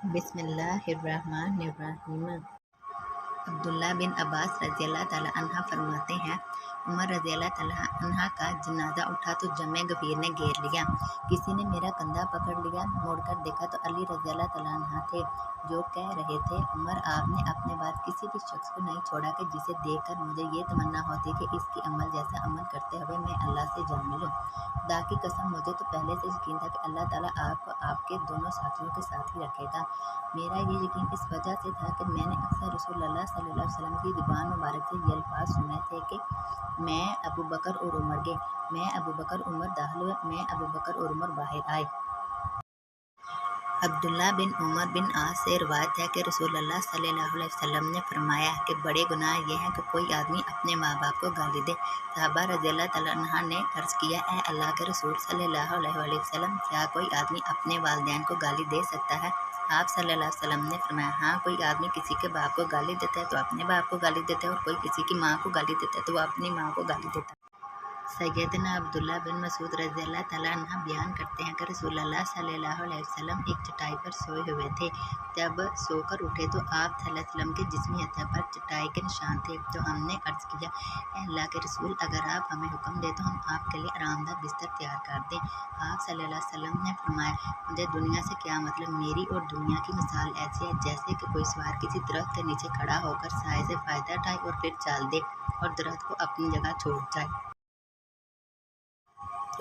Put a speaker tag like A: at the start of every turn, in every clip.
A: बिस्मिल्लाहिर्रहमानिर्रहीम। अब्दुल्ला बिन अब्बास रज़ियल्लाहु ताला अन्हा फरमाते हैं, उमर रज़ियल्लाहु ताला अन्हा का जनाजा उठा तो जमे गफीर ने घेर लिया। किसी ने मेरा कंधा पकड़ लिया, मुड़कर देखा तो अली रज़ियल्लाहु ताला अन्हा थे, जो कह रहे थे, उमर आपने अपने बाद किसी भी शख्स को नहीं छोड़ा कि जिसे देखकर मुझे ये तमन्ना होती कि इसके अमल जैसा अमल करते हुए मैं अल्लाह से जा मिलूं। खुदा की कसम, मुझे तो पहले से यकीन था कि अल्लाह ताला आपको आपके दोनों साथियों के साथ ही रखेगा। मेरा ये यकीन इस वजह से था कि मैंने अक्सर रसूलुल्लाह सल्लल्लाहु अलैहि वसल्लम की ज़ुबान मुबारक से ये अल्फाज सुने थे कि मैं अबू बकर और उमर गए, मैं अबू बकर उमर दाखिल हुए, मैं अबू बकर और उमर बाहर आए। अब्दुल्ला बिन उमर बिन आस से रिवायत है कि रसूलुल्लाह सल्लल्लाहु अलैहि वसल्लम ने फरमाया कि बड़े गुनाह ये हैं कि कोई आदमी अपने माँ बाप को गाली दे। सहाबा रज़ियल्लाहु ताला अन्हा ने अर्ज़ किया, ए अल्लाह के रसूल सल्लल्लाहु अलैहि वसल्लम, क्या कोई आदमी अपने वालिदैन को गाली दे सकता है? आप सल्लल्लाहु अलैहि वसल्लम ने फरमाया, हाँ, कोई आदमी किसी के बाप को गाली देता है तो अपने बाप को गाली देता है, और कोई किसी की माँ को गाली देता है तो वह अपनी माँ को गाली देता है। सैयदना अब्दुल्ला बिन मसूद रज़ियल्लाहु ताला अन्हा बयान करते हैं कि रसूलुल्लाह सल्लल्लाहु अलैहि वसल्लम एक चटाई पर सोए हुए थे। जब सोकर उठे तो आप सल्लल्लाहु अलैहि वसल्लम के जिस्मी अता पर चटाई के निशान थे। तो हमने अर्ज़ किया, ए अल्लाह के रसूल, अगर आप हमें हुक्म दें तो हम आपके लिए आरामदा बिस्तर तैयार कर दें। आप सल्लल्लाहु अलैहि वसल्लम ने फरमाया, मुझे दुनिया से क्या मतलब? मेरी और दुनिया की मिसाल ऐसी है जैसे कि कोई सवार किसी दरख्त के नीचे खड़ा होकर साए से फ़ायदा उठाए और फिर चाल दे और दरख्त को अपनी जगह छोड़ जाए।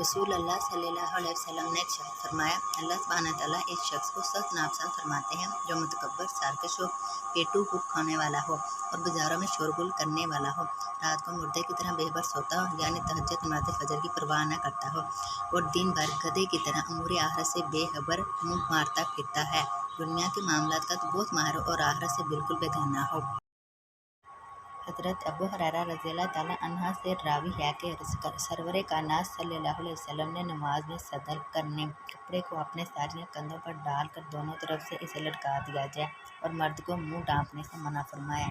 A: रसूलुल्लाह सल्लल्लाहु अलैहि वसल्लम ने इरशाद फरमाया, अल्लाह सुब्हानहू व तआला इस शख्स को सख्त नापसंद फरमाते हैं जो मुतकब्बर, सरकश हो, पेटू हुक खाने वाला हो और बाजारों में शोरगुल करने वाला हो, रात को मुर्दे की तरह बेखबर सोता हो, यानी तहज्जुद नमाज़ फजर की परवाह न करता हो, और दिन भर गधे की तरह अमूर आखिरत से बेखबर मुंह मारता फिरता है, दुनिया के मामलात का तो बहुत माहिर हो और आखिरत से बिल्कुल बेगाना हो। हज़रत अबू हुरैरा रज़ियल्लाहु ताला अन्हा से रावी है कि सरवरे कायनात सल्लल्लाहु अलैहि वसल्लम ने नमाज में सदर करने कपड़े को अपने सारियाँ कंधों पर डालकर दोनों तरफ से इसे लटका दिया जाए और मर्द को मुंह ढांपने से मना फरमाया।